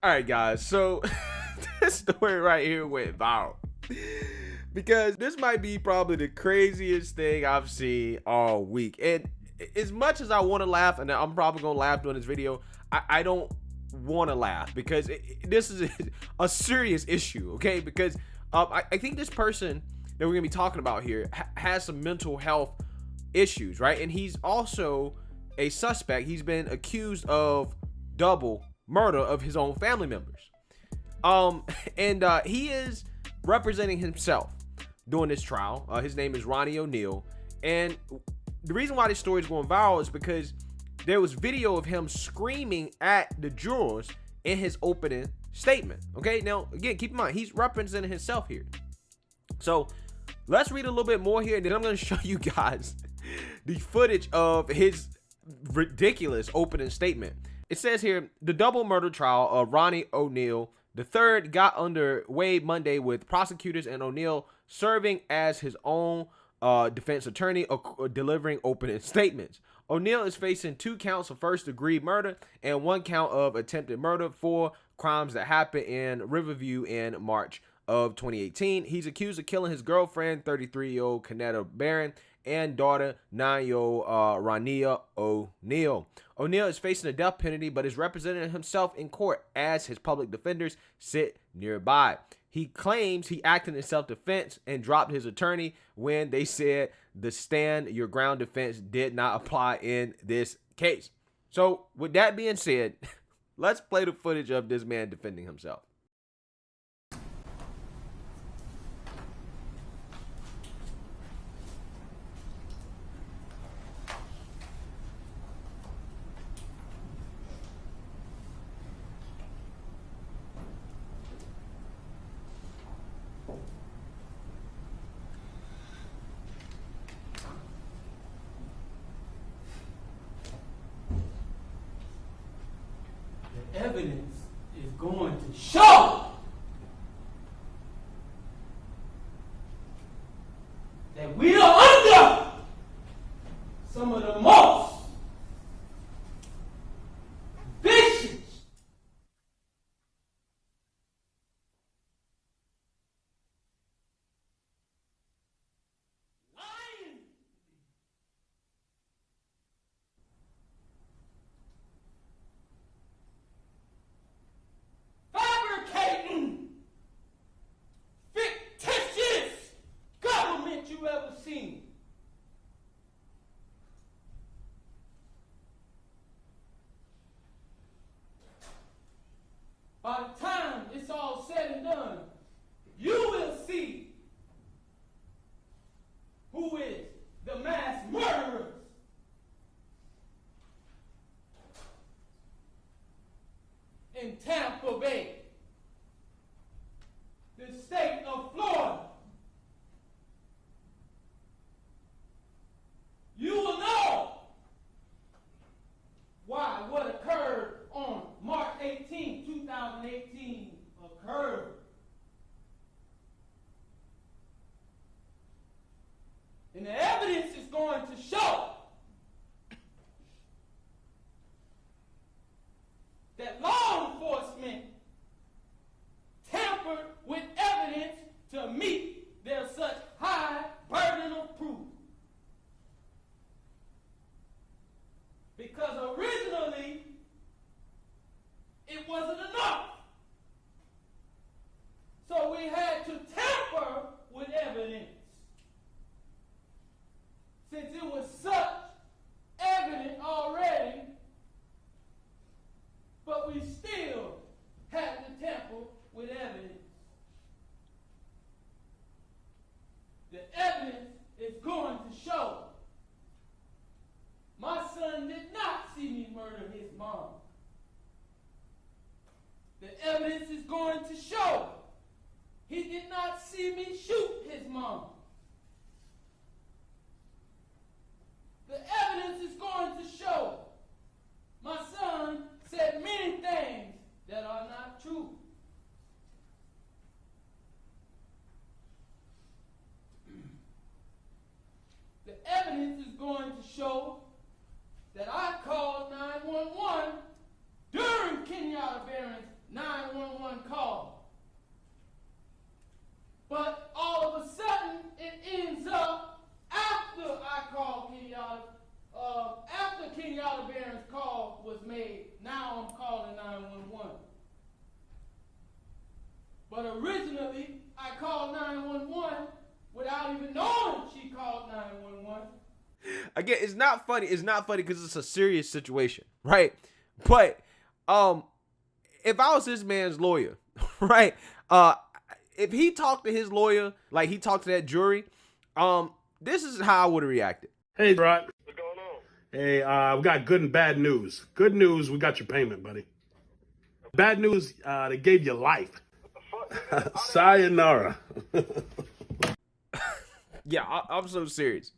All right, guys. So this story right here went viral because this might be probably the craziest thing I've seen all week. And as much as I want to laugh, and I'm probably gonna laugh during this video, I don't want to laugh because this is a serious issue. Okay, because I think this person that we're gonna be talking about here has some mental health issues, right? And he's also a suspect. He's been accused of double murder of his own family members. Um, and he is representing himself during this trial. His name is Ronnie Oneal, and the reason why this story is going viral is because there was video of him screaming at the jurors in his opening statement. Okay, now again, keep in mind he's representing himself here. So let's read a little bit more here, and then I'm going to show you guys the footage of his ridiculous opening statement. It says here, the double murder trial of Ronnie Oneal III got underway Monday with prosecutors and Oneal serving as his own defense attorney, delivering opening statements. Oneal is facing 2 counts of first-degree murder and 1 count of attempted murder for crimes that happened in Riverview in March of 2018. He's accused of killing his girlfriend, 33-year-old Kenyatta Barron, and daughter, 9-year-old Ron'Niveya Oneal. Oneal is facing a death penalty, but is representing himself in court as his public defenders sit nearby. He claims he acted in self-defense and dropped his attorney when they said the stand your ground defense did not apply in this case. So with that being said, let's play the footage of this man defending himself. The evidence is going to show that we are under some of the most vicious, lying, fabricating, fictitious government you ever seen. By the time it's all said and done, you will see who is the mass murderers in Tampa Bay, the state of Florida. You will know why what occurred on March 18, 2018 occurred. And the evidence is going to show that law enforcement tampered with evidence to meet their such high burden of proof. Because originally, it wasn't enough. So we had to tamper with evidence. Since it was such evident already, but we still had to tamper with evidence. The evidence is going to show my son did not see me murder his mom. The evidence is going to show he did not see me shoot his mom. The evidence is going to show my son said many things that are not true. The evidence is going to show that I called 911 during Kenyatta Barron's 9 originally, I called 911 without even knowing she called 911. Again, it's not funny. It's not funny because it's a serious situation, right? But if I was this man's lawyer, right? If he talked to his lawyer like he talked to that jury, this is how I would have reacted. Hey, Rod. What's going on? Hey, we got good and bad news. Good news, we got your payment, buddy. Bad news, they gave you life. What the fuck? Sayonara. Yeah, I'm so serious.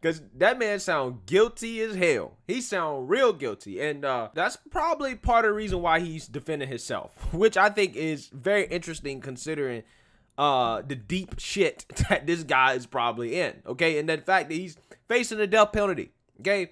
Because that man sound guilty as hell. He sound real guilty. And that's probably part of the reason why he's defending himself, which I think is very interesting considering the deep shit that this guy is probably in. Okay, and the fact that he's facing a death penalty. Okay,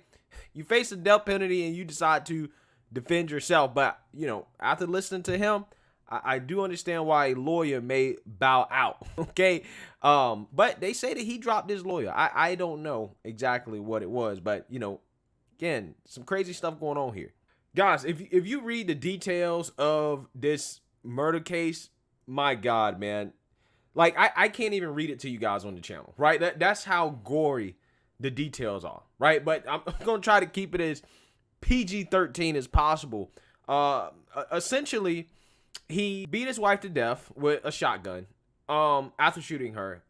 you face a death penalty and you decide to defend yourself. But, you know, after listening to him, I do understand why a lawyer may bow out, okay? But they say that he dropped his lawyer. I don't know exactly what it was, but, you know, again, some crazy stuff going on here. Guys, if you read the details of this murder case, my God, man. Like, I can't even read it to you guys on the channel, right? That's how gory the details are, right? But I'm going to try to keep it as PG-13 as possible. Essentially, he beat his wife to death with a shotgun after shooting her.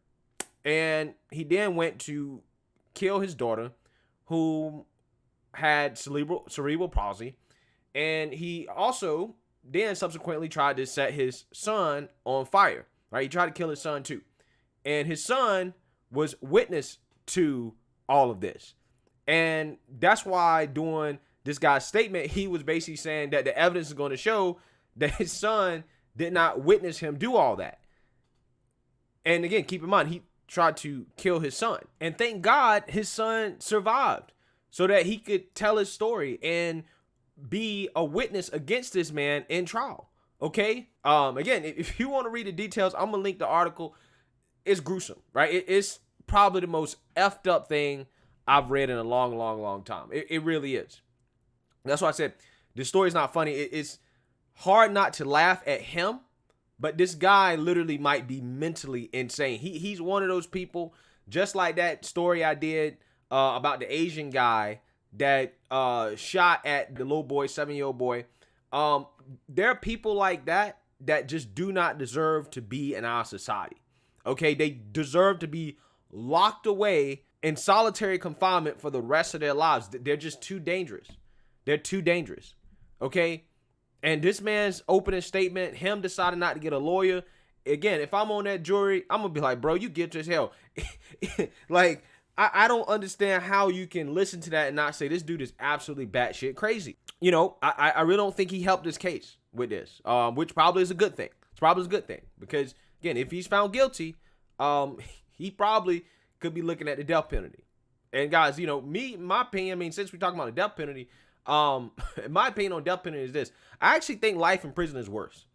And he then went to kill his daughter, who had cerebral palsy. And he also then subsequently tried to set his son on fire. Right? He tried to kill his son too. And his son was witness to all of this. And that's why during this guy's statement, he was basically saying that the evidence is going to show that his son did not witness him do all that. And again, keep in mind, he tried to kill his son. And thank God his son survived so that he could tell his story and be a witness against this man in trial. Okay? Again, if you want to read the details, I'm going to link the article. It's gruesome, right? It's probably the most effed up thing I've read in a long, long, long time. It really is. That's why I said the story's not funny. It's hard not to laugh at him, but this guy literally might be mentally insane. He's one of those people, just like that story I did about the Asian guy that shot at the little boy, 7-year-old boy. There are people like that just do not deserve to be in our society. Okay, they deserve to be locked away in solitary confinement for the rest of their lives. They're just too dangerous. They're too dangerous. Okay. And this man's opening statement, him deciding not to get a lawyer. Again, if I'm on that jury, I'm going to be like, bro, you guilty as hell. Like, I don't understand how you can listen to that and not say this dude is absolutely batshit crazy. You know, I really don't think he helped this case with this, which probably is a good thing. It's probably a good thing because, again, if he's found guilty, he probably could be looking at the death penalty. And guys, you know, my opinion, I mean, since we're talking about the death penalty, my opinion on death penalty is this. I actually think life in prison is worse.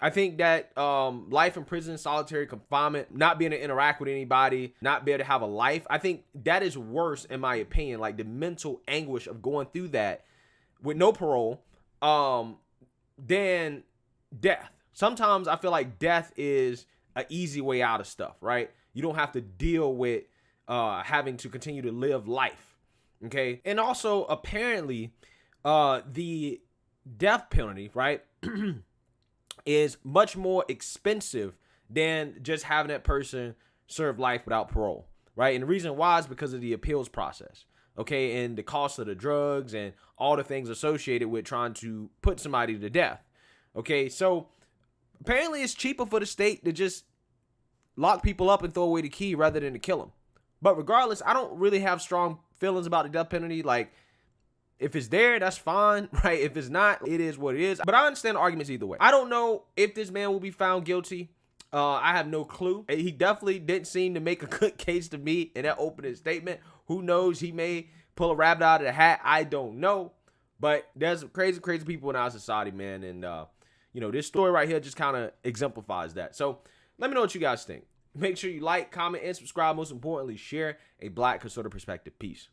I think that life in prison, solitary confinement, not being able to interact with anybody, not being able to have a life, I think that is worse in my opinion. Like the mental anguish of going through that with no parole than death. Sometimes I feel like death is an easy way out of stuff, right? You don't have to deal with having to continue to live life. Okay. And also apparently the death penalty, right, is much more expensive than just having that person serve life without parole, right? And the reason why is because of the appeals process, okay, and the cost of the drugs and all the things associated with trying to put somebody to death, okay? So apparently it's cheaper for the state to just lock people up and throw away the key rather than to kill them. But regardless, I don't really have strong feelings about the death penalty. Like, if it's there, that's fine, right? If it's not, it is what it is. But I understand the arguments either way. I don't know if this man will be found guilty. I have no clue. He definitely didn't seem to make a good case to me in that opening statement. Who knows? He may pull a rabbit out of the hat. I don't know. But there's some crazy, crazy people in our society, man. And, you know, this story right here just kind of exemplifies that. So let me know what you guys think. Make sure you like, comment, and subscribe. Most importantly, share a Black conservative perspective. Peace.